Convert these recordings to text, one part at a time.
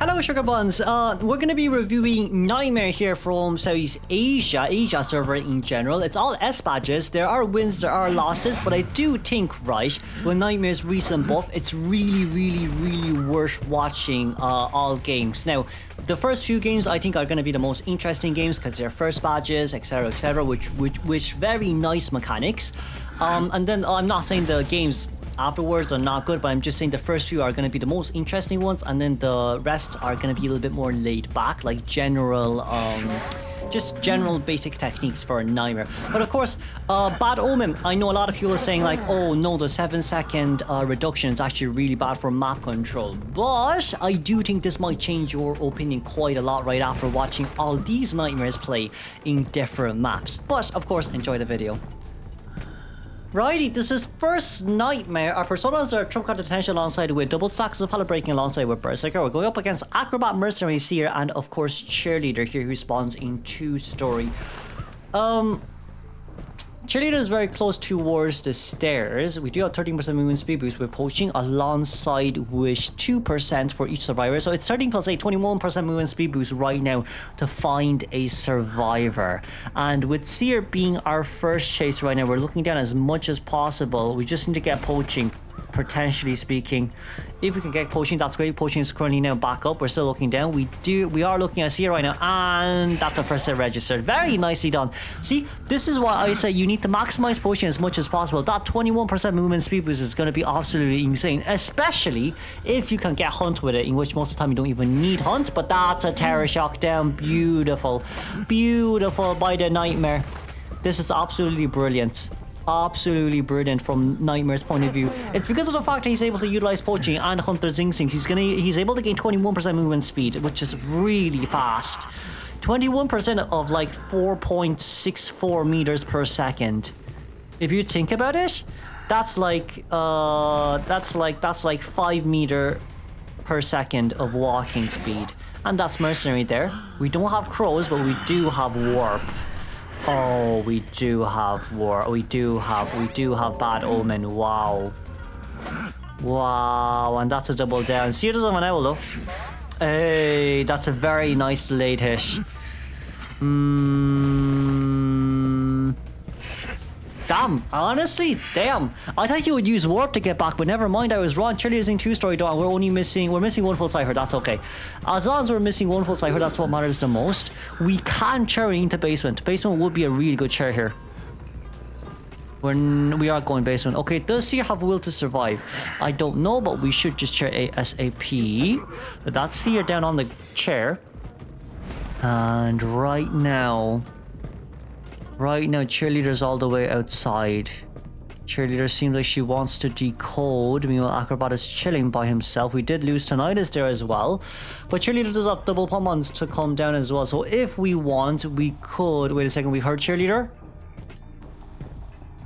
Hello Sugar Buns, we're going to be reviewing Nightmare here from Southeast Asia, server in general. It's all S badges, there are wins, there are losses, but I do think, right, with Nightmare's recent buff, it's really worth watching all games. Now, the first few games I think are going to be the most interesting games because they're first badges, etc, which very nice mechanics. And then I'm not saying the games afterwards are not good, but I'm just saying the first few are going to be the most interesting ones, and then the rest are going to be a little bit more laid back, like general just general basic techniques for Nightmare. But of course, Bad Omen, I know a lot of people are saying like, oh no, the 7-second reduction is actually really bad for map control, but I do think this might change your opinion quite a lot right after watching all these Nightmares play in different maps. But of course, enjoy the video. Righty, this is first Nightmare. Our personas are Trump Card Detention alongside with Double Stacks of Pallet Breaking alongside with Berserker. We're going up against Acrobat, Mercenary, Seer, and of course Cheerleader here, who spawns in 2-story. Cheerleader is very close towards the stairs. We do have 13% movement speed boost with poaching alongside with 2% for each survivor. So it's 13 plus 8, 21% movement speed boost right now to find a survivor. And with Seer being our first chase right now, we're looking down as much as possible. We just need to get poaching, potentially speaking. If we can get poaching, that's great. Poaching is currently now back up. We're still looking down. We are looking at Seer right now, and that's a first hit registered. Very nicely done. See, this is why I say you need to maximize poaching as much as possible. That 21% movement speed boost is going to be absolutely insane, especially if you can get Hunt with it, in which most of the time you don't even need Hunt. But that's a Terror Shock down. Beautiful by the Nightmare. This is absolutely brilliant. Absolutely brilliant from Nightmare's point of view. It's because of the fact that he's able to utilize poaching and Hunter's Instinct. He's able to gain 21% movement speed, which is really fast. 21% of like 4.64 meters per second. If you think about it, that's like 5 meters per second of walking speed. And that's Mercenary there. We don't have crows, but we do have warp. Oh, we do have war. We do have Bad Omen. Wow, and that's a double down. Seer doesn't have an owl though. Hey, that's a very nice late hit. Damn, honestly, damn. I thought you would use warp to get back, but never mind, I was wrong. Cheerleader's in 2-story door, and we're missing one full cipher. That's okay. As long as we're missing one full cipher, that's what matters the most. We can cherry into basement. Basement would be a really good chair here. We are going basement. Okay, does Seer have will to survive? I don't know, but we should just chair ASAP. But that's Seer down on the chair. And right now, Cheerleader's all the way outside. Cheerleader seems like she wants to decode. Meanwhile, Acrobat is chilling by himself. We did lose Tinnitus there as well. But Cheerleader does have double pump-ons to come down as well. So if we want, we could... Wait a second, we heard Cheerleader?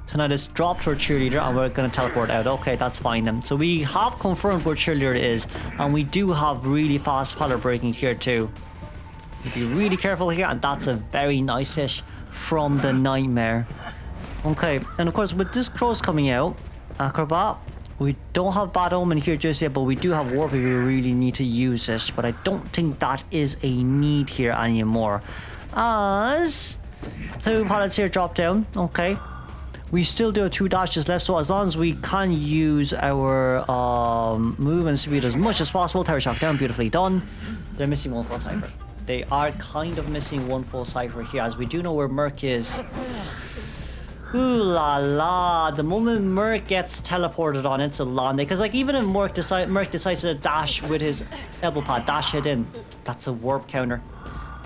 Tinnitus dropped her Cheerleader and we're going to teleport out. Okay, that's fine then. So we have confirmed where Cheerleader is. And we do have really fast pallet breaking here too. Be really careful here, and that's a very nice hit from the Nightmare. Okay, and of course with this crows coming out, Acrobat, we don't have Bad Omen here just yet, but we do have Warp if we really need to use it, but I don't think that is a need here anymore. As 2 pallets here drop down. Okay, we still do have 2 dashes left, so as long as we can use our movement speed as much as possible. Terror Shock down, beautifully done. They're missing one full cipher. They are kind of missing one full cipher here, as we do know where Merc is. Ooh la la. The moment Merc gets teleported on, it's a long day. Because like even if Merc decides to dash with his elbow pad, dash it in, that's a warp counter.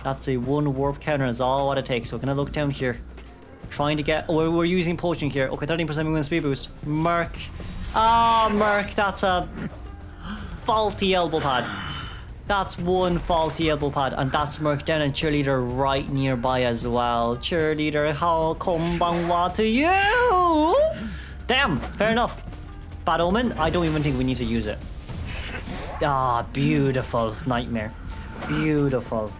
That's a 1 warp counter is all what it takes. So we're going to look down here. Trying to get... Oh, we're using poaching here. Okay, 13% movement speed boost. Merc. Merc, that's a faulty elbow pad. That's 1 faulty elbow pad, and that's Merc down, and Cheerleader right nearby as well. Cheerleader, how konbanwa to you? Damn, fair enough. Bad Omen, I don't even think we need to use it. Ah, beautiful Nightmare. Beautiful.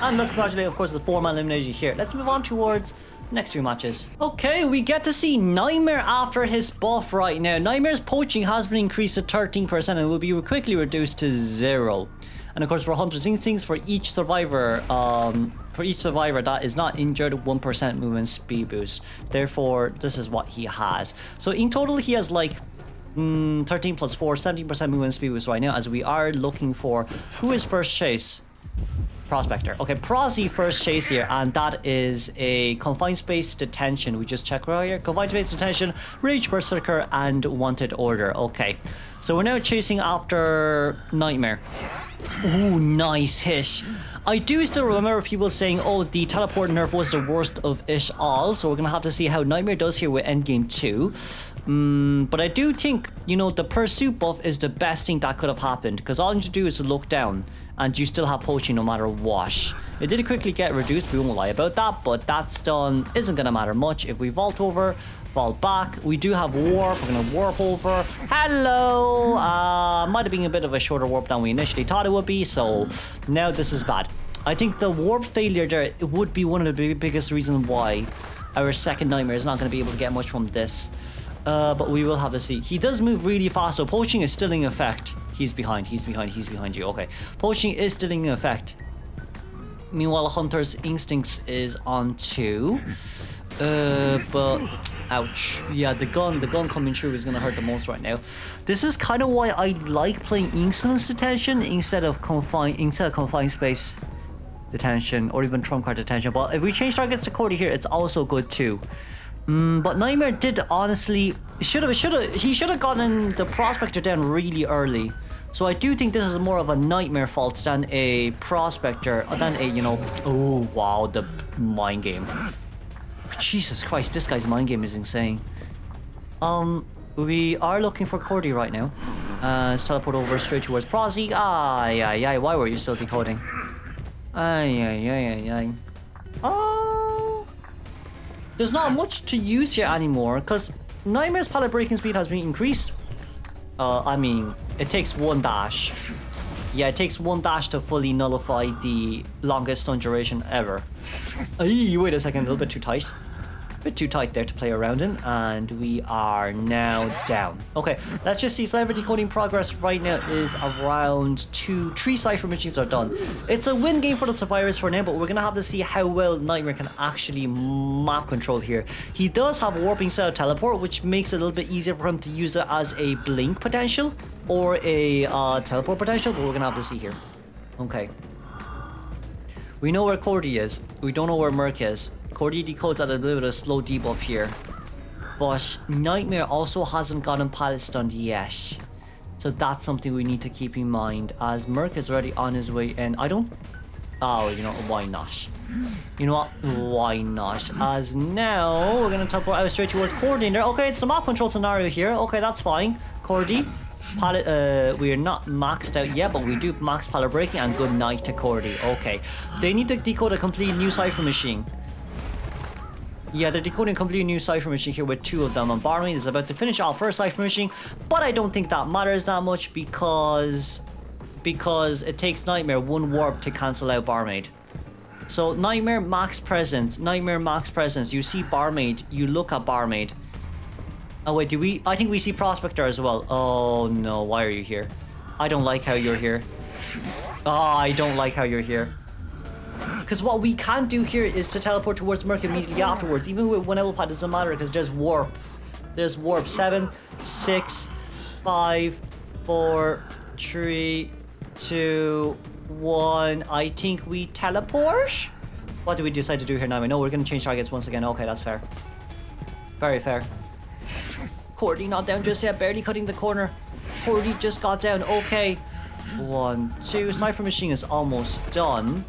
And let's congratulate, of course, the 4-man elimination here. Let's move on towards next few matches. Okay, we get to see Nightmare after his buff right now. Nightmare's poaching has been increased to 13% and will be quickly reduced to 0. And of course, for Hunter's Instincts, for each survivor that is not injured, 1% movement speed boost. Therefore, this is what he has. So in total, he has like 13 plus 4, 17% movement speed boost right now, as we are looking for who is first chase. Prospector. Okay, Prosy first chase here, and that is a confined space detention. We just check right here. Confined space detention, Rage Berserker, and Wanted Order. Okay, so we're now chasing after Nightmare. Ooh, nice hit. I do still remember people saying, oh, the teleport nerf was the worst of it all, so we're gonna have to see how Nightmare does here with Endgame 2. But I do think, you know, the pursuit buff is the best thing that could have happened, because all you need to do is to look down and you still have poaching no matter what. It did quickly get reduced, we won't lie about that, but that's done, isn't gonna matter much. If we vault over, vault back, we do have warp, we're gonna warp over. Hello! Might have been a bit of a shorter warp than we initially thought it would be, so now this is bad. I think the warp failure there, it would be one of the biggest reasons why our second Nightmare is not going to be able to get much from this. But we will have to see. He does move really fast, so poaching is still in effect. He's behind you. Okay. Poaching is still in effect. Meanwhile, Hunter's Instincts is on 2. But ouch. Yeah, the gun coming through is gonna hurt the most right now. This is kind of why I like playing Instance Detention instead of confined space detention or even trump card detention. But if we change targets to Cordy here, it's also good too. But Nightmare did honestly he should have gotten the Prospector down really early. So I do think this is more of a Nightmare fault than a Prospector, than a, you know, oh wow, the mind game. Jesus Christ, this guy's mind game is insane. We are looking for Cordy right now. Let's teleport over straight towards Prosy. Why were you still decoding? Oh, there's not much to use here anymore because Nightmare's pallet breaking speed has been increased. I mean, it takes 1 dash. Yeah, it takes 1 dash to fully nullify the longest stun duration ever. Wait a second, a little bit too tight. A bit too tight there to play around in, and we are now down. Okay, let's just see. Cypher decoding progress right now is around 3 Cypher machines are done. It's a win game for the survivors for now, but we're gonna have to see how well Nightmare can actually map control here. He does have warping style teleport, which makes it a little bit easier for him to use it as a blink potential or a teleport potential, but we're gonna have to see here. Okay. We know where Cordy is. We don't know where Merc is. Cordy decodes at a little bit of a slow debuff here. But Nightmare also hasn't gotten pallet stunned yet. So that's something we need to keep in mind, as Merc is already on his way in. Oh, you know, why not? You know what? Why not? As now, we're going to teleport out straight towards Cordy in there. Okay, it's a map control scenario here. Okay, that's fine. Cordy. Pallet, we are not maxed out yet, but we do max pallet breaking, and good night to Cordy. Okay. They need to decode a complete new Cypher machine. Yeah, they're decoding a completely new Cypher machine here with 2 of them, and Barmaid is about to finish off her Cypher machine, but I don't think that matters that much because it takes Nightmare 1 warp to cancel out Barmaid. So Nightmare max presence, you see Barmaid, you look at Barmaid. Oh wait, I think we see Prospector as well. Oh no, why are you here? I don't like how you're here. I don't like how you're here. Because what we can do here is to teleport towards Merc immediately afterwards. Even with 1 level pad, it doesn't matter because there's warp. There's warp. 7, 6, 5, 4, 3, 2, 1. I think we teleport? What do we decide to do here now? I know we're going to change targets once again. Okay, that's fair. Very fair. Cordy not down just yet. Barely cutting the corner. Cordy just got down. Okay. 1, 2. Cypher machine is almost done.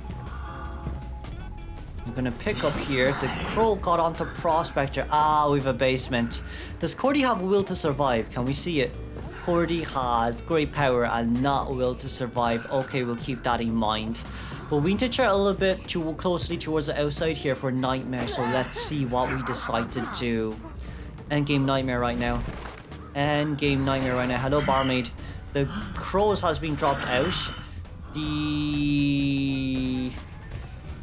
I'm gonna pick up here. The Crow got onto Prospector. We have a basement. Does Cordy have will to survive? Can we see it? Cordy has great power and not will to survive. Okay, we'll keep that in mind. But we need to check a little bit too closely towards the outside here for Nightmare. So let's see what we decide to do. Endgame Nightmare right now. Endgame Nightmare right now. Hello, Barmaid. The Crows has been dropped out.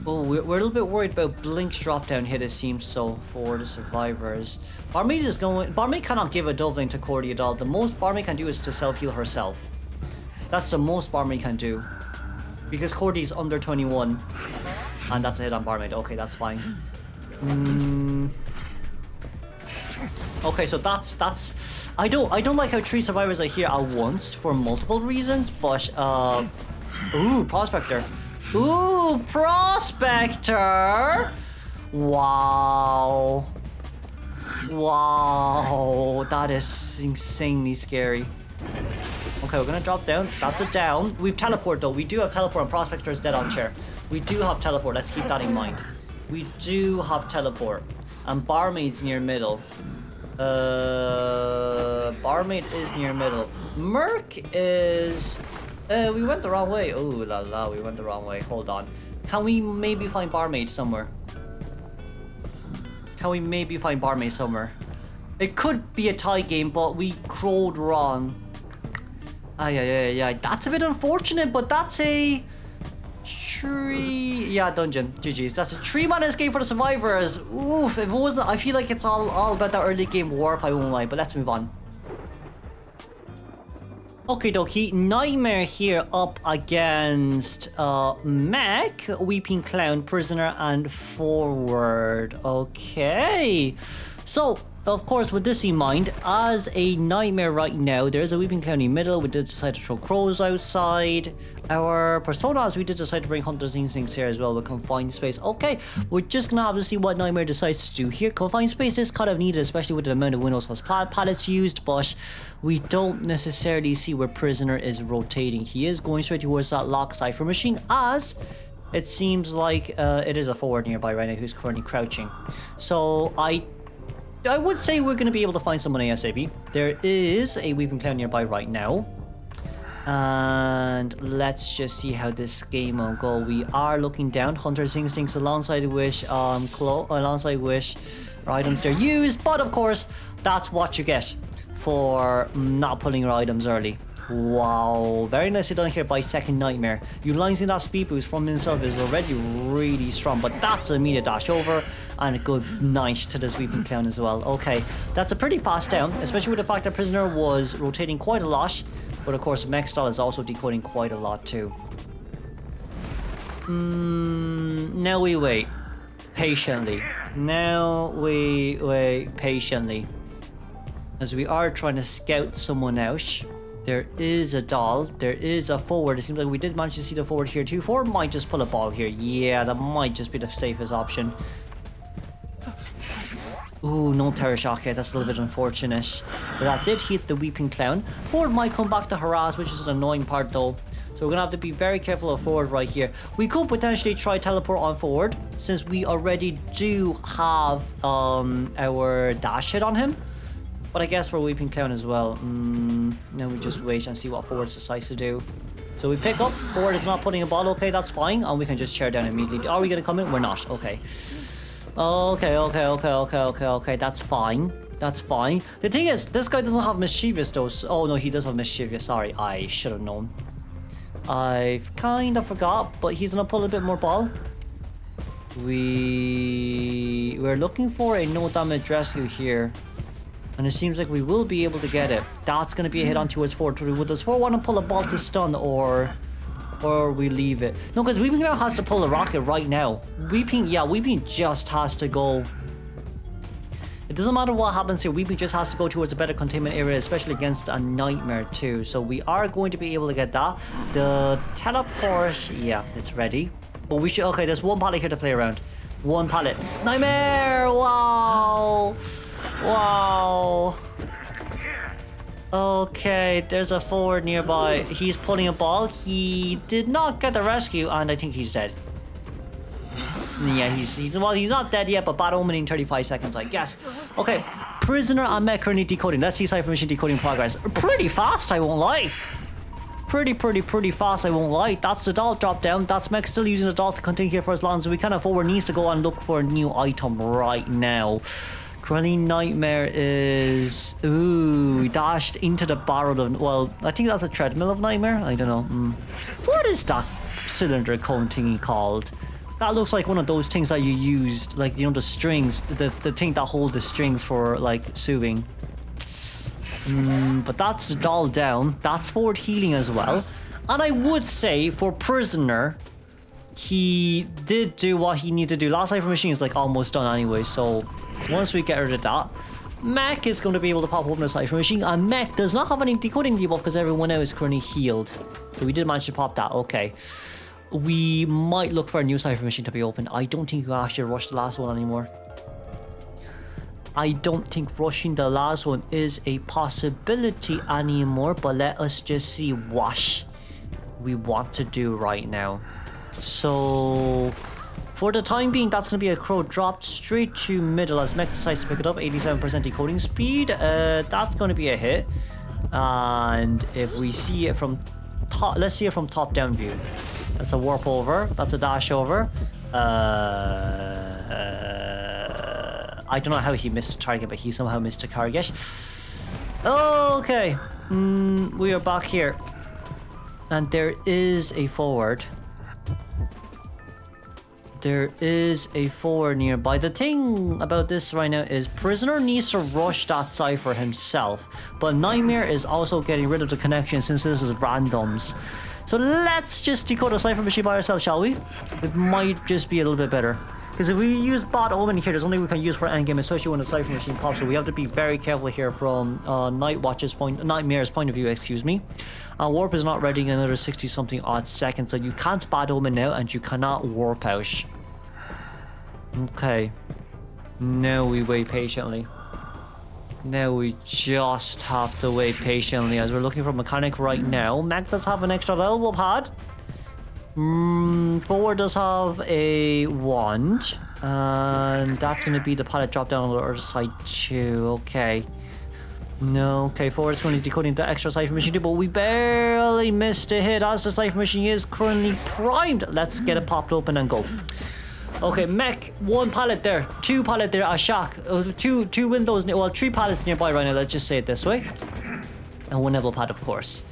Oh, we're a little bit worried about Blink's drop down hit, it seems so, for the survivors. Barmaid is going. Barmaid cannot give a doubling to Cordy at all. The most Barmaid can do is to self heal herself. That's the most Barmaid can do. Because Cordy's under 21. And that's a hit on Barmaid. Okay, that's fine. Okay, so that's I don't like how 3 survivors are here at once for multiple reasons, but ooh, Prospector. Ooh, Prospector! Wow. Wow, that is insanely scary. Okay, we're gonna drop down. That's a down. We've teleport though. We do have teleport and Prospector is dead on chair. We do have teleport, let's keep that in mind. We do have teleport. And Barmaid's near middle. Barmaid is near middle. Merc is... we went the wrong way. Oh la la, we went the wrong way. Hold on. Can we maybe find Barmaid somewhere? Can we maybe find Barmaid somewhere? It could be a tie game, but we crowed wrong. Yeah. That's a bit unfortunate, but that's a... dungeon. GG's. That's a 3-man escape for the survivors. Oof, if it wasn't... I feel like it's all about that early game warp, I won't lie, but let's move on. Okay, dokie. Nightmare here up against Mech, Weeping Clown, Prisoner, and Forward. Okay. So, of course, with this in mind, as a Nightmare right now, there's a Weeping Clown in the middle. We did decide to throw crows outside. Our Personas, we did decide to bring Hunter's Instincts here as well with Confined Space. Okay, we're just gonna have to see what Nightmare decides to do here. Confined Space is kind of needed, especially with the amount of Windows Plus pallets used, but we don't necessarily see where Prisoner is rotating. He is going straight towards that lock Cypher machine, as it seems like it is a Forward nearby right now who's currently crouching. So I would say we're going to be able to find someone ASAP. There is a Weeping Clown nearby right now. And let's just see how this game will go. We are looking down. Hunter's Instincts alongside Wish, alongside Wish are items they're used. But of course, that's what you get for not pulling your items early. Wow, very nicely done here by Second Nightmare. Utilizing that speed boost from himself is already really strong, but that's an immediate dash over and a good night to this Weeping Clown as well. Okay, that's a pretty fast down, especially with the fact that Prisoner was rotating quite a lot, but of course Mech Style is also decoding quite a lot too. Now we wait patiently. Now we wait patiently, as we are trying to scout someone out. There is a doll. There is a Forward. It seems like we did manage to see the Forward here too. Forward might just pull a ball here. Yeah, that might just be the safest option. Ooh, no Terror Shock here. That's a little bit unfortunate. But that did hit the Weeping Clown. Forward might come back to harass, which is an annoying part though. So we're going to have to be very careful of Forward right here. We could potentially try teleport on Forward, since we already do have our dash hit on him. But I guess for Weeping Clown as well. Now we just wait and see what Forward decides to do. So we pick up. Forward is not putting a ball. Okay, that's fine. And we can just tear down immediately. Are we going to come in? We're not. Okay. Okay. That's fine. That's fine. The thing is, this guy doesn't have Mischievous though. Oh no, he does have Mischievous. Sorry, I should have known. I've kind of forgot, but he's going to pull a bit more ball. We're looking for a no damage rescue here. And it seems like we will be able to get it. That's going to be a hit on towards Forward. Does Forward want to pull a ball to stun or we leave it? No, because Weeping now has to pull a rocket right now. Weeping just has to go. It doesn't matter what happens here. Weeping just has to go towards a better containment area, especially against a Nightmare too. So we are going to be able to get that. The teleport, yeah, it's ready. But we should, okay, there's one pallet here to play around. One pallet. Nightmare! Wow! Wow. Okay, there's a Forward nearby. He's pulling a ball. He did not get the rescue, and I think he's dead. Yeah, he's not dead yet, but bad omen in 35 seconds, I guess. Okay, Prisoner and Mech currently decoding. Let's see Cypher Mission decoding progress. Pretty fast, I won't lie. Pretty fast, I won't lie. That's the doll drop down. That's Mech still using the doll to continue here for as long as we kind of Forward needs to go and look for a new item right now. Currently Nightmare is... Ooh, he dashed into the barrel of... Well, I think that's a treadmill of Nightmare. I don't know. What is that cylinder cone thingy called? That looks like one of those things that you used, like, you know, the strings, the thing that hold the strings for, like, sewing. But that's the doll down. That's forward healing as well. And I would say for Prisoner, he did do what he needed to do. Last Cipher Machine is like almost done anyway, so once we get rid of that, Mech is going to be able to pop open the Cipher Machine, and Mech does not have any decoding debuff because everyone now is currently healed. So we did manage to pop that, okay. We might look for a new Cipher Machine to be open. I don't think you can actually rush the last one anymore. I don't think rushing the last one is a possibility anymore, but let us just see what we want to do right now. So for the time being, that's going to be a crow dropped straight to middle as Mech decides to pick it up. 87% decoding speed. That's going to be a hit. And if we see it from top, let's see it from top down view. That's a warp over. That's a dash over. I don't know how he missed a target, but he somehow missed a target. Okay. We are back here. And there is a forward. There is a forward nearby. The thing about this right now is Prisoner needs to rush that Cipher himself. But Nightmare is also getting rid of the connection since this is randoms. So let's just decode a Cipher Machine by ourselves, shall we? It might just be a little bit better. Because if we use Bad Omen here, there's only we can use for endgame, especially when the Cipher Machine pops. So we have to be very careful here from Nightmare's point of view, excuse me. Warp is not ready in another 60-something odd seconds, so you can't Bad Omen now, and you cannot warp out. Okay. Now we wait patiently. Now we just have to wait patiently as we're looking for mechanic right now. Mech does have an extra elbow pad. Forward does have a wand. And that's going to be the pallet drop down on the other side too. Okay. No, okay, Forward's going to be decoding the extra Cipher Machine too, but we barely missed a hit as the Cipher Machine is currently primed. Let's get it popped open and go. Okay, Mech, one pallet there, two pallet there, a shock, two windows, well, three pallets nearby right now, let's just say it this way. And one level pad, of course.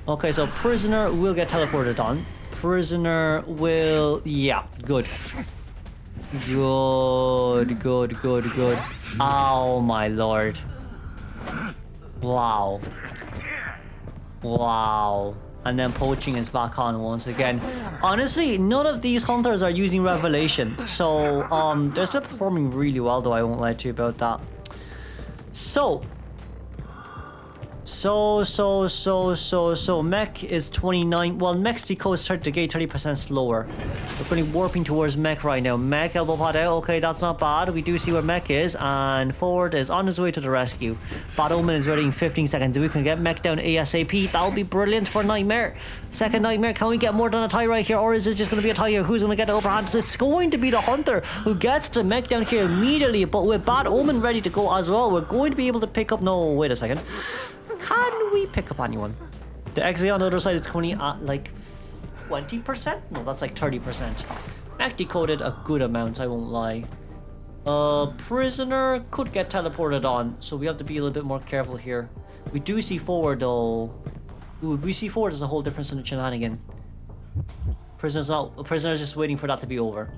Okay, so Prisoner will get teleported on. Prisoner will, yeah, good. Good. Oh my lord. Wow. And then poaching is back on once again. Honestly, none of these hunters are using Revelation. So, they're still performing really well, though, I won't lie to you about that. So, Mech is 29. Well, Mech's decode started to gate 30% slower. We're going to be warping towards Mech right now. Mech, elbow pad out. Okay, that's not bad. We do see where Mech is, and Forward is on his way to the rescue. Bad Omen is ready in 15 seconds. If we can get Mech down ASAP, that'll be brilliant for Nightmare. Second Nightmare, can we get more than a tie right here, or is it just going to be a tie here? Who's going to get the upper hand? It's going to be the Hunter who gets the Mech down here immediately, but with Bad Omen ready to go as well, we're going to be able to pick up... No, wait a second. Can we pick up anyone? The XA on the other side is currently at like 20%? No, that's like 30%. Mech decoded a good amount, I won't lie. Prisoner could get teleported on, so we have to be a little bit more careful here. We do see Forward though. Ooh, if we see Forward, there's a whole different shenanigan. Prisoner's just waiting for that to be over.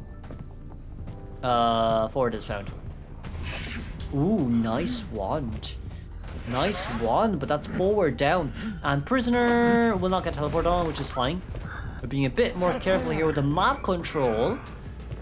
Forward is found. Ooh, nice wand. Nice wand, but that's Forward down. And Prisoner will not get teleported on, which is fine. We're being a bit more careful here with the map control.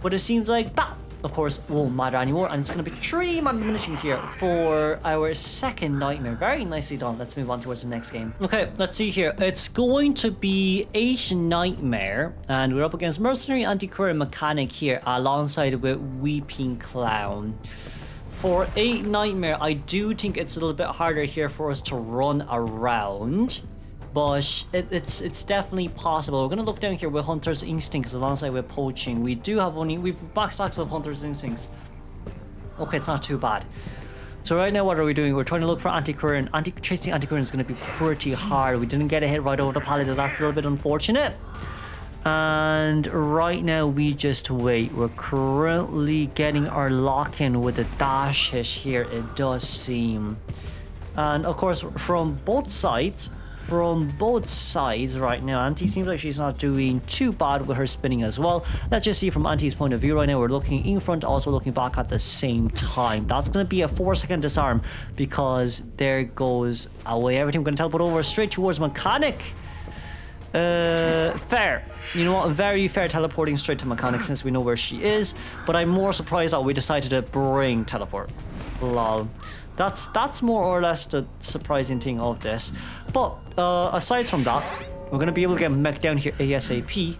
But it seems like that, of course, won't matter anymore. And it's going to be 3 man diminishing here for our second Nightmare. Very nicely done. Let's move on towards the next game. Okay, let's see here. It's going to be 8 Nightmare. And we're up against Mercenary, Antiquary, and Mechanic here, alongside with Weeping Clown. For 8 Nightmare, I do think it's a little bit harder here for us to run around, but it's definitely possible. We're gonna look down here with Hunter's Instincts alongside with Poaching. We've back stacks of Hunter's Instincts. Okay, it's not too bad. So right now, what are we doing? We're trying to look for Anti-Current. Chasing Anti-Current is gonna be pretty hard. We didn't get a hit right over the pallet, so that's a little bit unfortunate. And right now we just wait. We're currently getting our lock-in with the dash hit here, it does seem. And of course from both sides, from both sides right now. Auntie seems like she's not doing too bad with her spinning as well. Let's just see from Auntie's point of view right now. We're looking in front, also looking back at the same time. That's going to be a 4-second disarm because there goes away everything. We're going to teleport over straight towards Mechanic. Fair. You know what? Very fair teleporting straight to Mechanic since we know where she is. But I'm more surprised that we decided to bring teleport. Lol. That's more or less the surprising thing of this. But aside from that, we're gonna be able to get mech down here ASAP.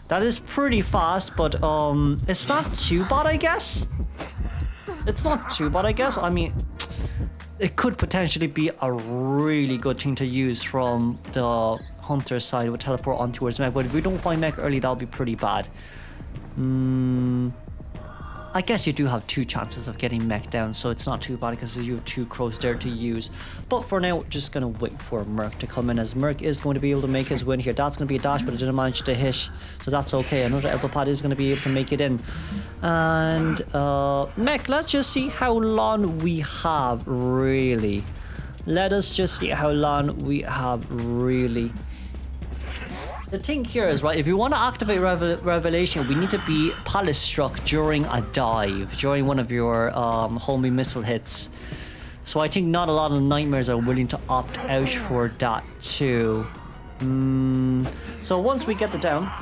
That is pretty fast, but it's not too bad, I guess. It's not too bad, I guess. I mean, it could potentially be a really good thing to use from the Hunter side with teleport on towards mech, but if we don't find mech early, that'll be pretty bad. I guess you do have 2 chances of getting mech down, so it's not too bad because you have 2 crows there to use. But for now, just gonna wait for Merc to come in, as Merc is going to be able to make his win here. That's gonna be a dash, but it didn't manage to hit, so that's okay. Another elbow pad is gonna be able to make it in. And mech, let's just see how long we have, really. Let us just see how long we have, really. The thing here is, right, if you want to activate Revelation, we need to be pallet struck during a dive, during one of your homing missile hits. So I think not a lot of Nightmares are willing to opt out for that too. So once we get the down,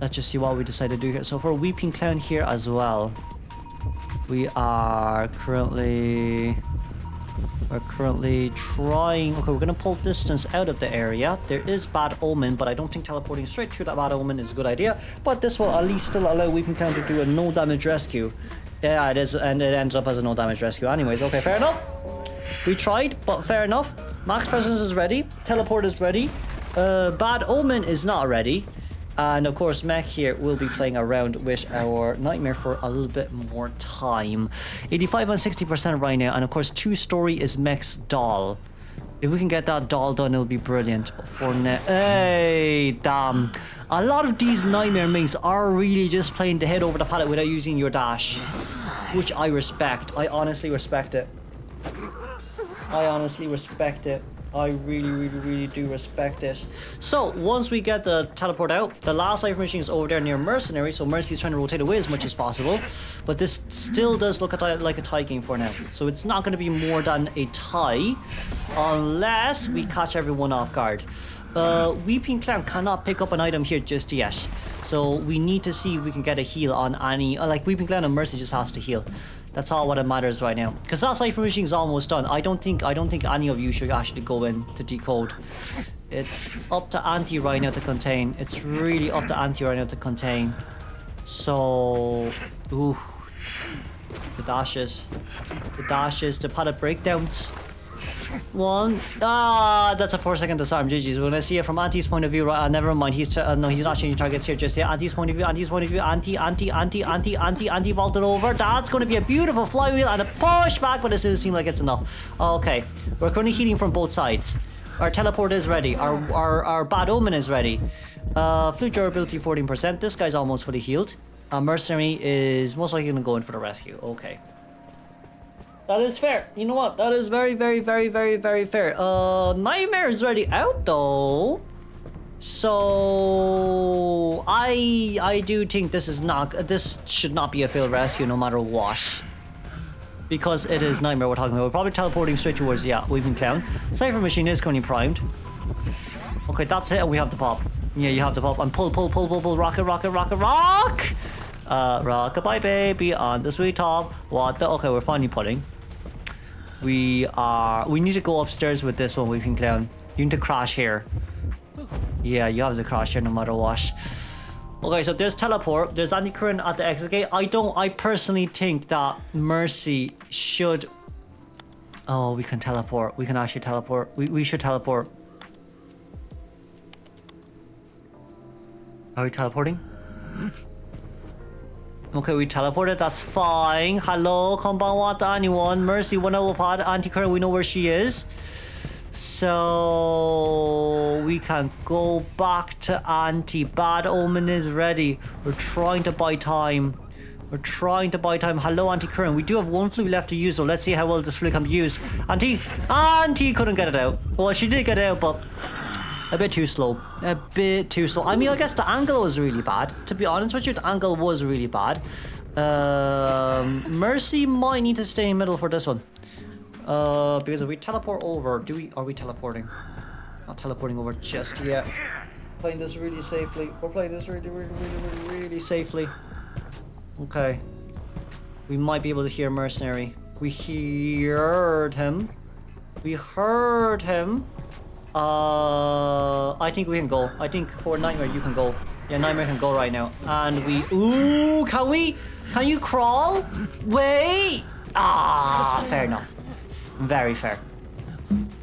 let's just see what we decide to do here. So for Weeping Clown here as well, we are currently trying. Okay, we're gonna pull distance out of the area. There is Bad Omen, but I don't think teleporting straight through that Bad Omen is a good idea. But this will at least still allow Weeping Clown to do a no damage rescue. Yeah, it is, and it ends up as a no damage rescue anyways. Okay, fair enough. We tried, but fair enough. Max Presence is ready. Teleport is ready. Bad Omen is not ready. And of course, Mech here will be playing around with our Nightmare for a little bit more time. 85 and 60% right now. And of course, 2-story is Mech's doll. If we can get that doll done, it'll be brilliant. But for now, hey, damn. A lot of these Nightmare minks are really just playing to head over the pallet without using your dash. Which I respect. I honestly respect it. I really do respect it. So once we get the teleport out, the last life machine is over there near Mercenary, so Mercy's trying to rotate away as much as possible. But this still does look like a tie game for now. So it's not going to be more than a tie unless we catch everyone off guard. Weeping Clown cannot pick up an item here just yet. So we need to see if we can get a heal on any... like Weeping Clown and Mercy just has to heal. That's all what it matters right now. Because that Cypher machine is almost done. I don't think any of you should actually go in to decode. It's up to Auntie right now to contain. It's really up to Auntie right now to contain. So... ooh. The dashes, the pallet breakdowns. One. That's a 4-second disarm. GG's. We're gonna see it from Auntie's point of view. Right? Never mind. No, he's not changing targets here. Just Auntie's point of view. Auntie vaulted over. That's gonna be a beautiful flywheel and a push back, but it doesn't seem like it's enough. Okay, we're currently healing from both sides. Our teleport is ready. Our Bad Omen is ready. Flute durability 14%. This guy's almost fully healed. Mercenary is most likely gonna go in for the rescue. Okay. That is fair. You know what? That is very fair. Nightmare is already out though. So I do think this should not be a failed rescue no matter what. Because it is Nightmare we're talking about. We're probably teleporting straight towards Weeping Clown. Cypher machine is currently primed. Okay, that's it, and we have the pop. Yeah, you have the pop. And pull. Rocket. Rockabye baby on the sweet top. What the? Okay, we're finally pulling. We need to go upstairs with this one, Weeping Clown. You need to crash here. Yeah, you have to crash here no matter what. Okay, so there's teleport. There's anti-current at the exit gate. I personally think that Mercy should... oh, we can teleport. We can actually teleport. We should teleport. Are we teleporting? Okay, we teleported. That's fine. Hello, konbanwa to anyone. Mercy, one level pod. Anti-current, we know where she is. So we can go back to Auntie. Bad Omen is ready. We're trying to buy time. We're trying to buy time. Hello, Auntie Curran. We do have one flea left to use, so let's see how well this flea can be used. Auntie couldn't get it out. Well, she did get it out, but a bit too slow. A bit too slow. I mean, I guess the angle was really bad. To be honest with you, the angle was really bad. Mercy might need to stay in middle for this one. Because if we teleport over, are we teleporting? Not teleporting over just yet. Playing this really safely. We're playing this really safely. Okay. We might be able to hear Mercenary. We heard him. We heard him. I think we can go. I think for Nightmare you can go. Yeah, Nightmare can go right now. And we... Ooh, can we? Can you crawl? Wait! Ah, fair enough. Very fair.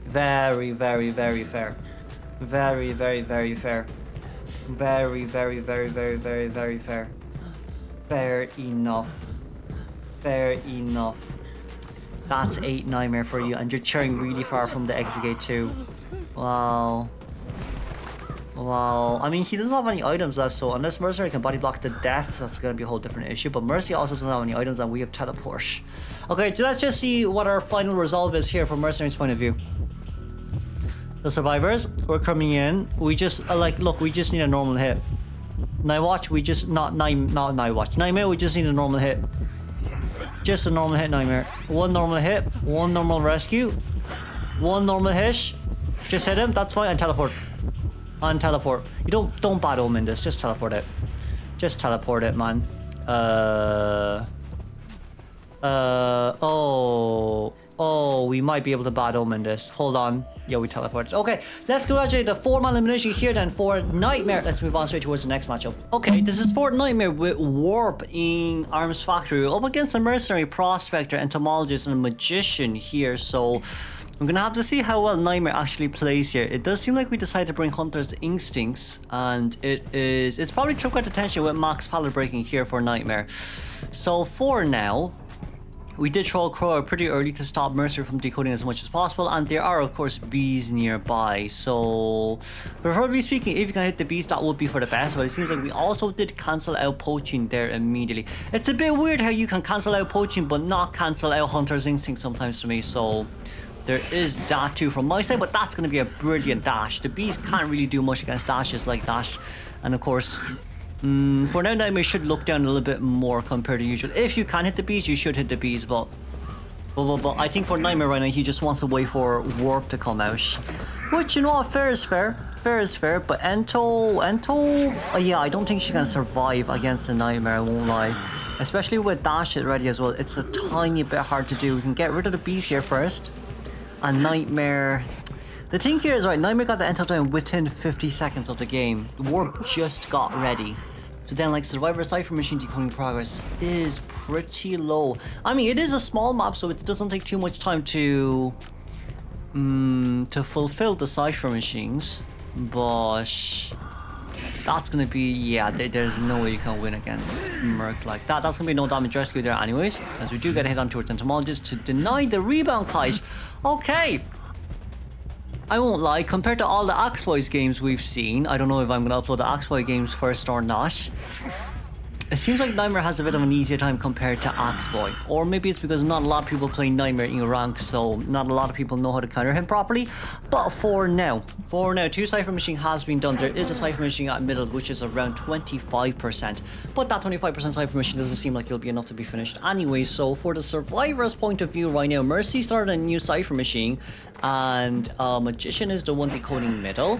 Very, very, very fair. Very, very, very fair. Very, very, very, very, very, very fair. Fair enough. Fair enough. That's 8 Nightmare for you, and you're cheering really far from the exit gate too. Wow. Wow. I mean, he doesn't have any items left, so unless Mercenary can body block the death, that's gonna be a whole different issue. But Mercy also doesn't have any items, and we have teleport. Okay, so let's just see what our final resolve is here from Mercenary's point of view. The survivors, we're coming in. We just look, we just need a normal hit. Nightwatch, we just not Nightwatch. Nightmare, we just need a normal hit. Just a normal hit, Nightmare. One normal hit, one normal rescue, one normal hit. Just hit him, that's fine, and teleport. And teleport. You don't bad omen this, just teleport it. Just teleport it, man. Oh, we might be able to bad omen this. Hold on. Yeah, we teleported. Okay, let's congratulate the 4-man elimination here then for Nightmare. Let's move on straight towards the next matchup. Okay, this is for Nightmare with Warp in Arms Factory up against a Mercenary, Prospector, Entomologist, and a Magician here. So I'm gonna have to see how well Nightmare actually plays here. It does seem like we decided to bring Hunter's Instincts, and it's probably took quite attention with Max Pallet Breaking here for Nightmare. So for now, we did throw a crow pretty early to stop Mercer from decoding as much as possible, and there are of course bees nearby, so preferably speaking, if you can hit the bees, that would be for the best. But it seems like we also did cancel out poaching there immediately. It's a bit weird how you can cancel out poaching but not cancel out Hunter's Instinct sometimes to me, so there is that too from my side. But that's going to be a brilliant dash. The bees can't really do much against dashes like that, and of course for now, Nightmare should look down a little bit more compared to usual. If you can hit the bees, you should hit the bees, but I think for Nightmare right now, he just wants to wait for Warp to come out. Which, you know what, fair is fair. Fair is fair, but Ento, yeah, I don't think she can survive against the Nightmare, I won't lie. Especially with Dash it ready as well, it's a tiny bit hard to do. We can get rid of the bees here first. And Nightmare... The thing here is, right, Nightmare got the Ento down within 50 seconds of the game. Warp just got ready. So then, like, Survivor Cypher Machine decoding progress is pretty low. I mean, it is a small map, so it doesn't take too much time to fulfill the Cypher Machines. But that's gonna be, yeah, there's no way you can win against Merc like that. That's gonna be no damage rescue there anyways, as we do get a hit on towards Entomologist to deny the rebound kite. Okay. I won't lie, compared to all the Axe Boys games we've seen, I don't know if I'm going to upload the Axe Boy games first or not. It seems like Nightmare has a bit of an easier time compared to Axe Boy. Or maybe it's because not a lot of people play Nightmare in rank, so not a lot of people know how to counter him properly. But for now, 2 Cypher Machine has been done. There is a Cypher Machine at middle, which is around 25%. But that 25% Cypher Machine doesn't seem like it'll be enough to be finished anyway. So for the Survivor's point of view right now, Mercy started a new Cypher Machine, and Magician is the one decoding middle.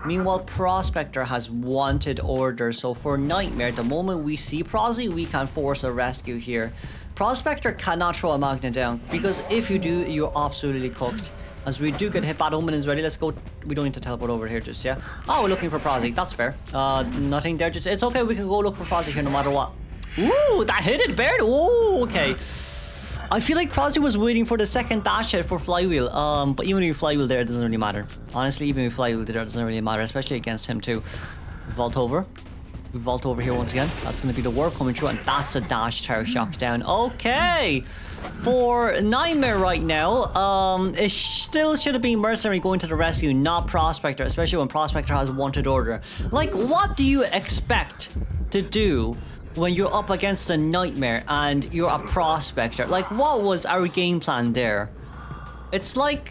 Meanwhile, Prospector has Wanted Order. So for Nightmare, the moment we see Prosy, we can force a rescue here. Prospector cannot throw a magnet down, because if you do, you're absolutely cooked. As we do get hit, Bad Omen is ready. Let's go. We don't need to teleport over here just yet. Oh, we're looking for Prosy. That's fair. Nothing there. Just, it's okay. We can go look for Prosy here no matter what. Ooh, that hit it, Baird. Ooh, okay. I feel like Prosy was waiting for the second dash hit for Flywheel. But even with Flywheel there, it doesn't really matter. Honestly, even with Flywheel there, it doesn't really matter, especially against him too. Vault over. We vault over here once again. That's going to be the Warp coming through, and that's a dash Tower Shock down. Okay. For Nightmare right now, it still should have been Mercenary going to the rescue, not Prospector, especially when Prospector has Wanted Order. Like, what do you expect to do when you're up against a Nightmare and you're a Prospector. Like, what was our game plan there? It's like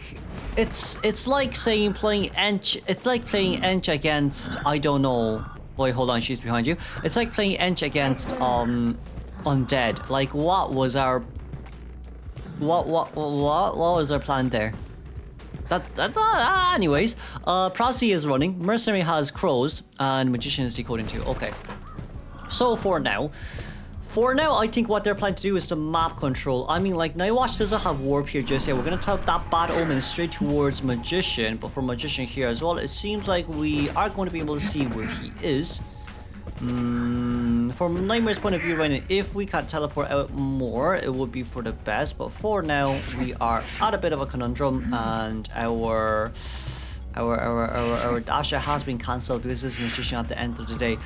saying playing Ench. It's like playing Ench against, I don't know. Boy, hold on, she's behind you. It's like playing Ench against Undead. Like, what was our what was our plan there? Anyways, Prosy is running. Mercenary has Crows and Magician is decoding too. Okay. So for now, I think what they're planning to do is to map control. I mean, like, Nightwatch doesn't have warp here just yet. We're gonna tap that Bad Omen straight towards Magician, but for Magician here as well, it seems like we are going to be able to see where he is. From Nightmare's point of view right now, if we can teleport out more, it would be for the best. But for now, we are at a bit of a conundrum, and our Dasha has been cancelled because this is Magician at the end of the day.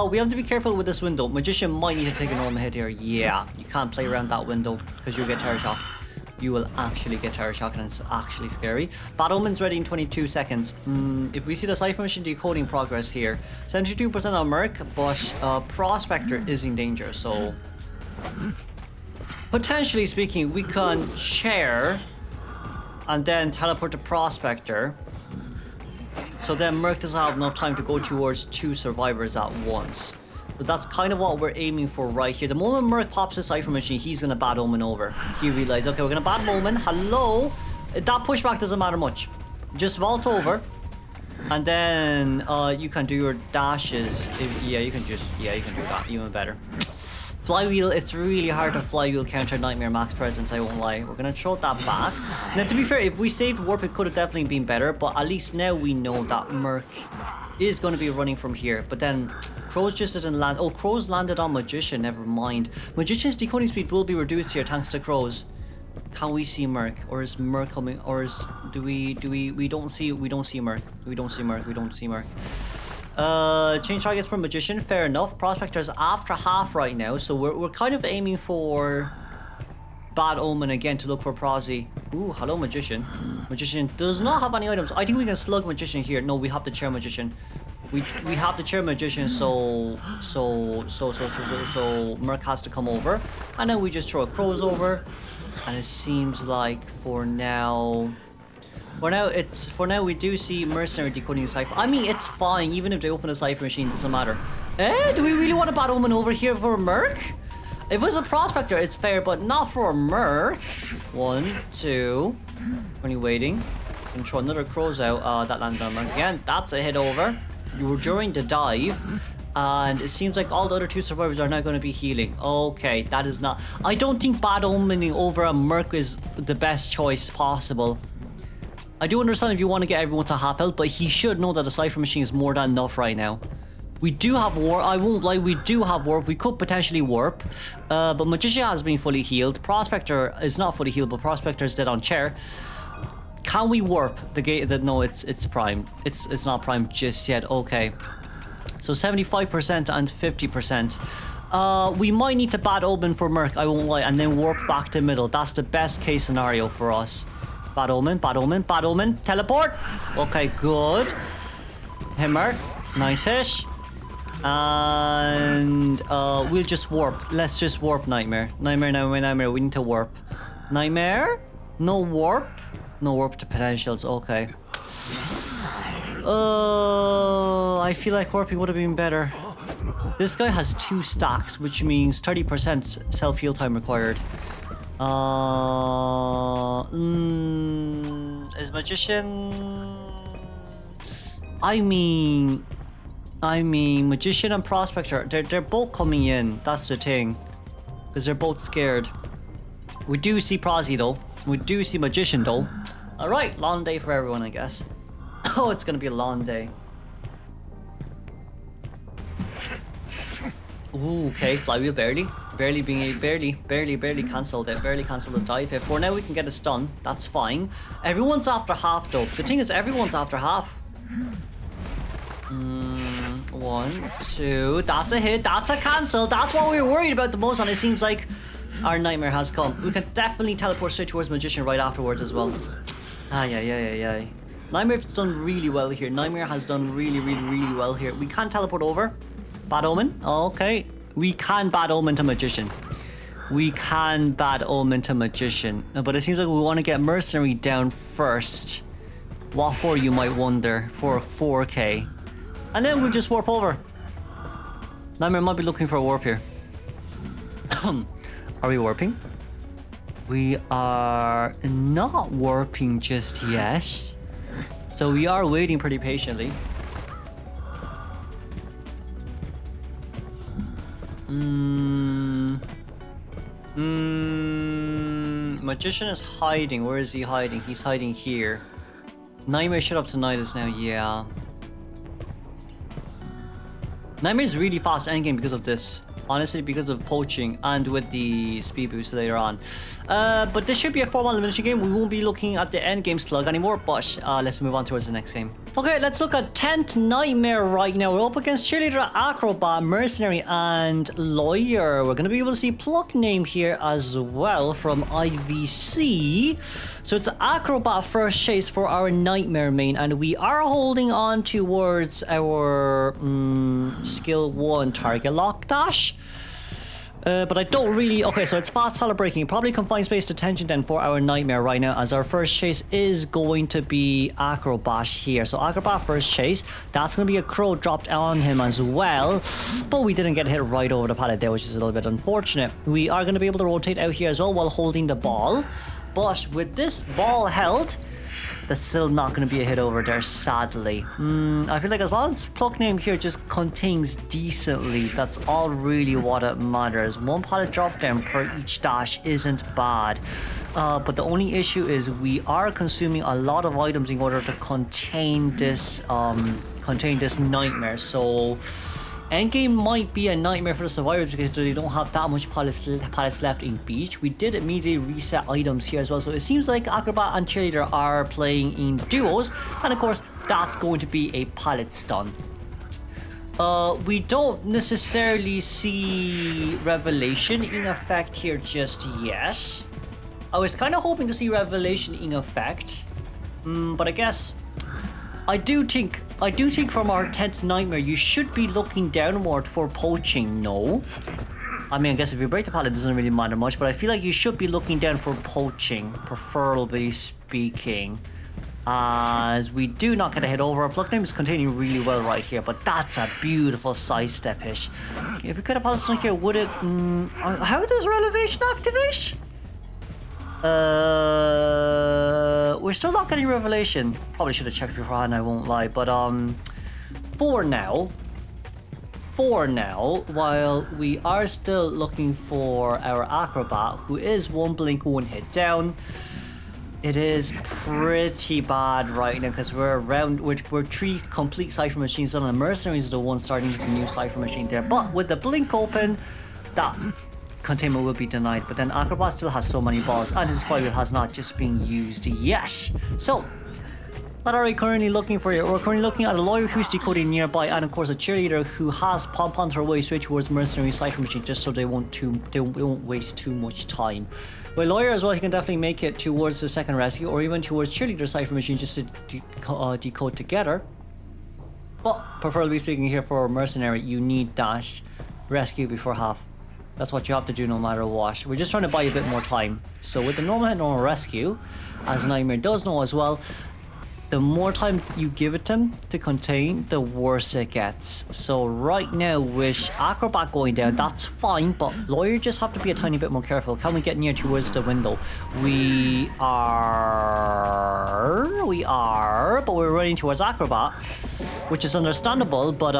We have to be careful with this window. Magician might need to take a normal hit here. Yeah, you can't play around that window because you'll get terror shocked. You will actually get terror shocked and it's actually scary. Bad Omen's ready in 22 seconds. If we see the Cypher Machine decoding progress here, 72% on Merc, but Prospector is in danger, so potentially speaking, we can share and then teleport to Prospector. So then Merc doesn't have enough time to go towards 2 survivors at once. But that's kind of what we're aiming for right here. The moment Merc pops the Cypher Machine, he's going to Bad Omen over. He realized, okay, we're going to Bad Omen. Hello? That pushback doesn't matter much. Just vault over. And then you can do your dashes. Yeah, you can do that even better. Flywheel, it's really hard to flywheel counter Nightmare max presence, I won't lie. We're gonna throw that back. Now, to be fair, if we saved warp, it could have definitely been better, but at least now we know that Merc is going to be running from here. But then Crows just didn't land. Oh, Crows landed on Magician, never mind. Magician's decoding speed will be reduced here thanks to Crows. Can we see Merc, or is Merc coming, or is we don't see Merc. Change targets for Magician, fair enough. Prospector's after half right now, so we're kind of aiming for Bad Omen again to look for Prosy. Ooh, hello Magician. Magician does not have any items. I think we can slug Magician here. No, we have to chair Magician. We have to chair Magician, so Merc has to come over, and then we just throw a Crows over, and it seems like for now we do see Mercenary decoding the Cypher. I mean, it's fine, even if they open a Cypher Machine, it doesn't matter. Do we really want a Bad Omen over here for Merc? If it was a Prospector, it's fair, but not for a Merc. 1, 2. Only waiting. Gonna throw another Crows out. That landed on Merc again. That's a hit over. You were during the dive. And it seems like all the other 2 survivors are now going to be healing. Okay, that is not... I don't think Bad Omening over a Merc is the best choice possible. I do understand if you want to get everyone to half health, but he should know that the Cypher Machine is more than enough right now. We do have warp. I won't lie, we do have warp. We could potentially warp. But Magician has been fully healed. Prospector is not fully healed, but Prospector is dead on chair. Can we warp the gate? No, it's prime. It's not prime just yet. Okay. So 75% and 50%. We might need to Bad Omen for Merc, I won't lie, and then warp back to middle. That's the best case scenario for us. Bad Omen, Bad Omen, Bad Omen. Teleport. Okay, good. Hey, Merc. Nice hit. And we'll just warp. Let's just warp Nightmare. Nightmare. We need to warp. Nightmare? No warp? No warp to potentials. Okay. I feel like warping would have been better. This guy has 2 stacks, which means 30% self-heal time required. Is Magician... I mean, Magician and Prospector, they're both coming in. That's the thing. Because they're both scared. We do see Prosy, though. We do see Magician, though. Alright, long day for everyone, I guess. Oh, it's gonna be a long day. Ooh, okay, Flywheel barely cancelled it. Barely cancelled the dive hit. For now, we can get a stun. That's fine. Everyone's after half, though. The thing is, everyone's after half. 1, 2. That's a hit. That's a cancel. That's what we were worried about the most, and it seems like our Nightmare has come. We can definitely teleport straight towards Magician right afterwards as well. Yeah. Nightmare's done really well here. Nightmare has done really well here. We can't teleport over. Bad Omen. Okay. We can bad omen to magician. We can bad omen to magician. But it seems like we want to get mercenary down first. What for, you might wonder? For 4k. And then we'll just warp over. Nightmare might be looking for a warp here. Are we warping? We are not warping just yet. So we are waiting pretty patiently. Magician is hiding. Where is he hiding? He's hiding here. Nightmare shut up tonight is now, yeah. Nightmare is really fast endgame because of this. Honestly, because of poaching and with the speed boost later on. But this should be a 4-1 elimination game. We won't be looking at the end game slug anymore, but let's move on towards the next game. Okay, let's look at 10th Nightmare right now. We're up against Cheerleader, Acrobat, Mercenary, and Lawyer. We're going to be able to see Pluck name here as well from IVC. So it's Acrobat first chase for our Nightmare main, and we are holding on towards our skill 1 target lock dash. But I don't really... Okay, so it's fast pallet breaking. Probably confined space detention then for our Nightmare right now, as our first chase is going to be Acrobat here. So Acrobat first chase. That's going to be a crow dropped on him as well. But we didn't get hit right over the pallet there, which is a little bit unfortunate. We are going to be able to rotate out here as well while holding the ball. But with this ball held, that's still not going to be a hit over there, sadly. I feel like as long as Pluck name here just contains decently, that's all really what it matters. 1 pallet drop down per each dash isn't bad. But the only issue is we are consuming a lot of items in order to contain this Nightmare. So endgame might be a nightmare for the survivors because they don't have that much pallets left in beach. We did immediately reset items here as well, so it seems like Acrobat and Cheerleader are playing in duos, and of course that's going to be a pallet stun. We don't necessarily see Revelation in effect here just yet. I was kind of hoping to see Revelation in effect, but I guess I do think from our 10th Nightmare, you should be looking downward for poaching, no? I mean, I guess if you break the pallet, it doesn't really matter much, but I feel like you should be looking down for poaching, preferably speaking. As we do not get a hit over. Our Pluck name is continuing really well right here, but that's a beautiful sidestep hit. If we could have pallet stun here, would it... how does Revelation activate? We're still not getting Revelation. Probably should have checked beforehand, I won't lie. But for now, while we are still looking for our Acrobat, who is 1 blink, 1 hit down, it is pretty bad right now because we're 3 complete Cypher machines done, and Mercenaries is the one starting the new Cypher machine there. But with the blink open, that containment will be denied. But then Acrobat still has so many balls, and his flywheel has not just been used yet. So what are we currently looking for here? We're currently looking at a Lawyer who's decoding nearby, and of course a Cheerleader who has pom-pomed her way straight towards Mercenary Cypher machine, just so they won't waste too much time. With Lawyer as well, he can definitely make it towards the second rescue, or even towards Cheerleader Cypher machine, just to decode together. But preferably speaking here for Mercenary, you need dash rescue before half. That's what you have to do no matter what. We're just trying to buy a bit more time. So with the normal hit, normal rescue, as Nightmare does know as well, the more time you give it him to contain, the worse it gets. So right now with Acrobat going down, that's fine, but Lawyer just have to be a tiny bit more careful. Can we get near towards the window? We are, but we're running towards Acrobat, which is understandable, but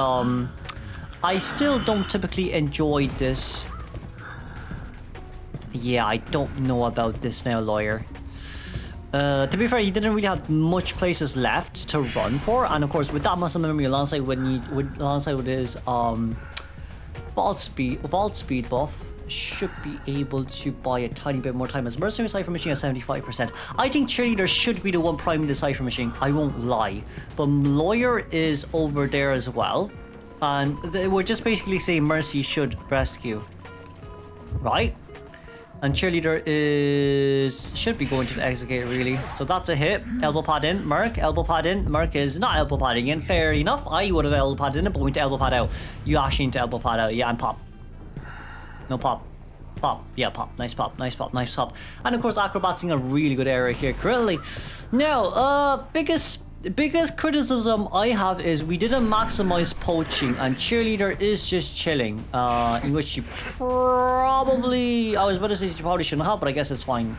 I still don't typically enjoy this. Yeah, I don't know about this now, Lawyer. To be fair, he didn't really have much places left to run for, and of course with that muscle memory alongside with his vault speed buff, should be able to buy a tiny bit more time, as Mercenary Cypher machine has 75%. I think Cheerleader should be the one priming the Cypher machine, I won't lie, but Lawyer is over there as well, and we're just basically saying Mercy should rescue, right? And Cheerleader should be going to the exit gate, really. So that's a hit. Elbow pad in. Merc, elbow pad in. Merc is not elbow padding in. Fair enough. I would have elbow padded in, but went to elbow pad out. You actually need to elbow pad out. Yeah, and pop. No pop. Pop. Yeah, pop. Nice pop. Nice pop. Nice pop. And of course, Acrobat's in a really good area here currently. Now, biggest criticism I have is we didn't maximize poaching, and Cheerleader is just chilling. In which she probably... I was about to say she probably shouldn't have, but I guess it's fine.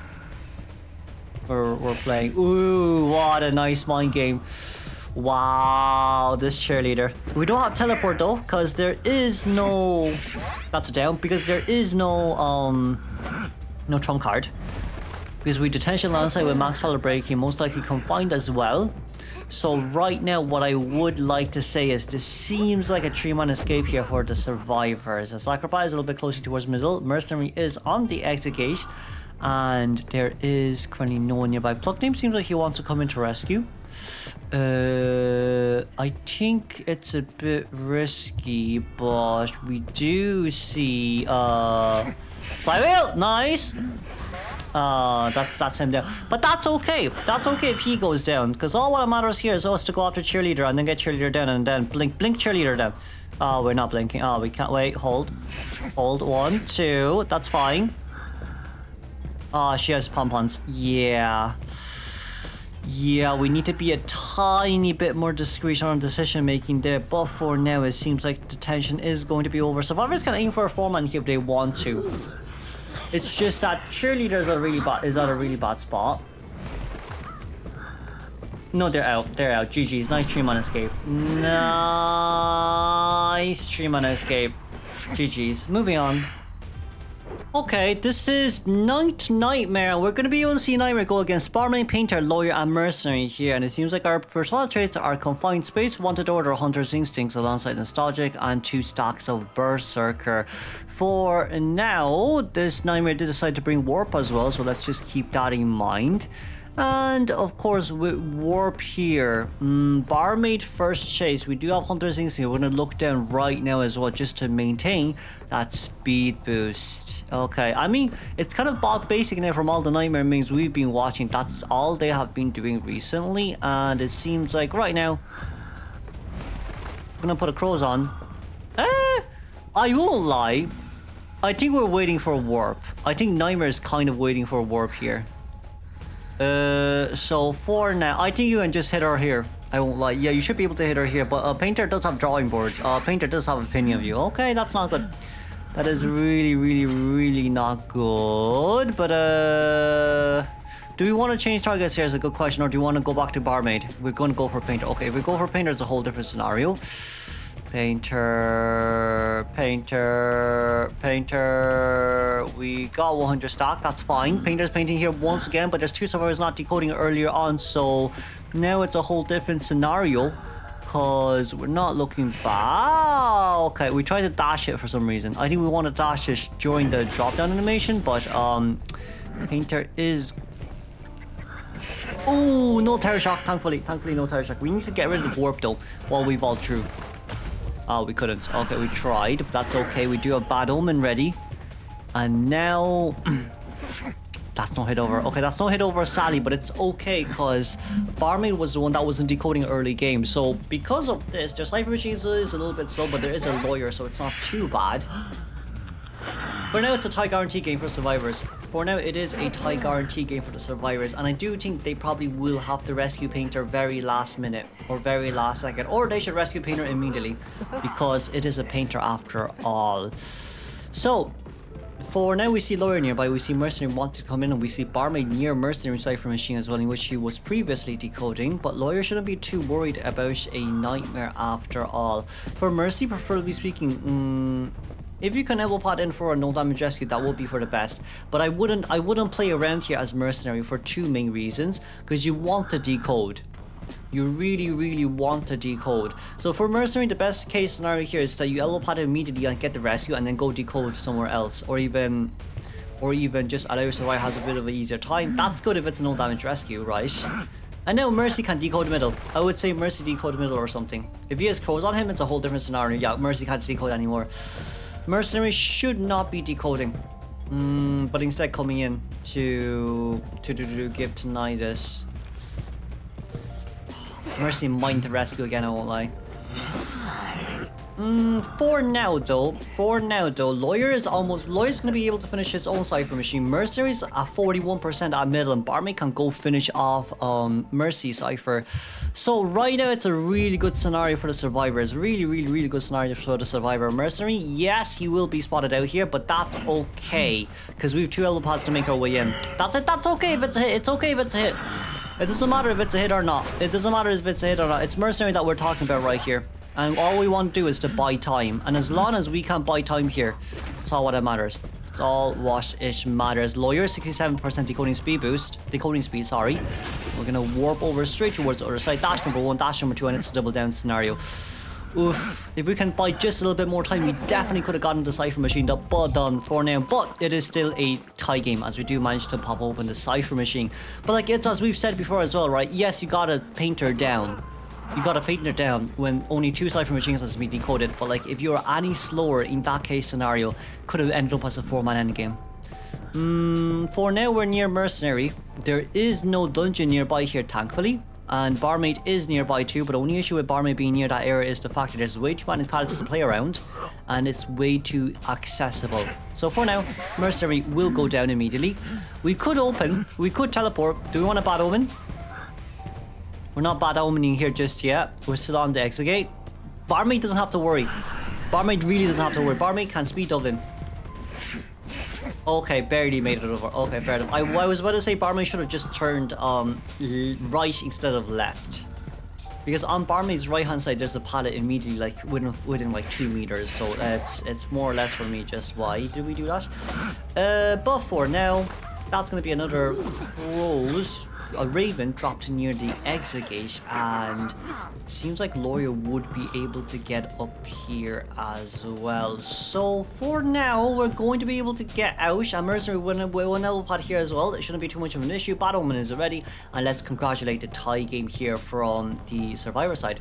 We're playing. Ooh, what a nice mind game. Wow, this Cheerleader. We don't have teleport though, because there is no... That's a down, because there is no trump card. Because we detention landslide with max pallet breaking, most likely confined as well. So right now, what I would like to say is this seems like a 3-man escape here for the survivors. As Acrobat is a little bit closer towards middle, Mercenary is on the exit gate, and there is currently no one nearby. Plug Name seems like he wants to come in to rescue. I think it's a bit risky, but we do see Flywheel, nice. That's him down, but that's okay. That's okay if he goes down, because all what matters here is us to go after Cheerleader and then get Cheerleader down and then blink Cheerleader down. Oh, we're not blinking. Oh, we can't wait. Hold, 1, 2. That's fine. Oh, she has pom-poms. Yeah, we need to be a tiny bit more discreet on our decision making there, but for now it seems like detention is going to be over. Survivors can aim for a 4-man here if they want to. It's just that Cheerleader is at a really bad spot. No, they're out. GG's. Nice 3-man escape. Nice 3-man escape. GG's. Moving on. Okay, this is Night Nightmare. We're going to be able to see Nightmare go against Barmaid, Painter, Lawyer, and Mercenary here. And it seems like our personal traits are Confined Space, Wanted Order, Hunter's Instincts, alongside Nostalgic, and 2 stacks of Berserker. For now, this Nightmare did decide to bring Warp as well, so let's just keep that in mind. And of course, with Warp here, Barmaid first chase, we do have Hunter's Instinct. We're going to look down right now as well, just to maintain that speed boost. Okay, I mean, it's kind of basic now from all the Nightmare memes we've been watching. That's all they have been doing recently, and it seems like right now, I'm going to put a Crows on. I won't lie, I think we're waiting for Warp. I think Nightmare is kind of waiting for Warp here. So for now, I think you can just hit her here. I won't lie. Yeah, you should be able to hit her here. But Painter does have drawing boards. Painter does have opinion of you. Okay, that's not good. That is really not good. But do we want to change targets here is a good question, or do you want to go back to Barmaid? We're going to go for Painter. Okay, if we go for Painter, it's a whole different scenario. Painter. We got 100 stock, that's fine. Painter's painting here once again, but there's 2 survivors not decoding earlier on, so now it's a whole different scenario, because we're not looking back. Okay, we tried to dash it for some reason. I think we want to dash it during the drop down animation, but Painter is... Oh, no Terror Shock, thankfully no Terror Shock. We need to get rid of the Warp though while we vault through. Oh, we couldn't. Okay, we tried, but that's okay. We do have Bad Omen ready. And now... that's no hit over. Okay, that's no hit over Sally, but it's okay, because Barmaid was the one that wasn't decoding early game. So, because of this, their Cypher Machines is a little bit slow, but there is a Lawyer, so it's not too bad. For now, it's a tie guarantee game for survivors. For now, it is a tie guarantee game for the survivors, and I do think they probably will have to rescue Painter very last minute, or very last second, or they should rescue Painter immediately, because it is a Painter after all. So, for now, we see Lawyer nearby, we see Mercenary want to come in, and we see Barmaid near Mercenary Cypher Machine as well, in which she was previously decoding, but Lawyer shouldn't be too worried about a Nightmare after all. For Mercy, preferably speaking, if you can elbow pod in for a no damage rescue, that would be for the best. But I wouldn't play around here as Mercenary for 2 main reasons. Because you want to decode. You really want to decode. So for Mercenary, the best case scenario here is that you elbow pod immediately and get the rescue and then go decode somewhere else. Or even just allow your survivor has a bit of an easier time. That's good if it's a no damage rescue, right? And now Mercy can decode middle. I would say Mercy decode middle or something. If he has Crows on him, it's a whole different scenario. Yeah, Mercy can't decode anymore. Mercenary should not be decoding, but instead coming in to give Tinnitus. Mercy might rescue again, I won't lie. For now though, Lawyer's gonna be able to finish his own Cypher Machine. Mercenary's at 41% at middle, and Barmaid can go finish off Mercy Cypher. So right now it's a really good scenario for the Survivor. It's really good scenario for the Survivor. Mercenary, yes, he will be spotted out here, but that's okay, because we have 2 elo pods to make our way in. That's okay if it's a hit. It's okay if it's a hit. It doesn't matter if it's a hit or not. It doesn't matter if it's a hit or not. It's Mercenary that we're talking about right here. And all we want to do is to buy time. And as long as we can buy time here, that's all what matters. It's all what it matters. Lawyer, 67% decoding speed, sorry. We're gonna warp over straight towards the other side. Dash number 1, dash number 2, and it's a double down scenario. Oof. If we can buy just a little bit more time, we definitely could have gotten the Cypher Machine done for now. But it is still a tie game, as we do manage to pop open the Cypher Machine. But like, it's as we've said before as well, right? Yes, you gotta paint her down. You gotta paint it down when only 2 Cypher Machines has to be decoded, but like if you're any slower in that case scenario, could have ended up as a 4-man endgame. For now we're near Mercenary. There is no dungeon nearby here, thankfully, and Barmaid is nearby too, but the only issue with Barmaid being near that area is the fact that there's way too many pallets to play around, and it's way too accessible. So for now, Mercenary will go down immediately. We could teleport. Do we want a bad omen? We're not bad omening here just yet. We're still on the exit gate. Barmaid doesn't have to worry. Barmaid really doesn't have to worry. Barmaid can speed dove in. Okay, barely made it over. Okay, fair enough. I was about to say Barmaid should have just turned right instead of left. Because on Barmaid's right hand side there's a pallet immediately like within like 2 meters. So it's more or less for me just why did we do that? But for now, that's gonna be another rose. A Raven dropped near the exit gate, and it seems like Lawyer would be able to get up here as well. So for now, we're going to be able to get out. And Mercenary with one elo pod here as well. It shouldn't be too much of an issue. Bad Omen is ready, and let's congratulate the tie game here from the Survivor side.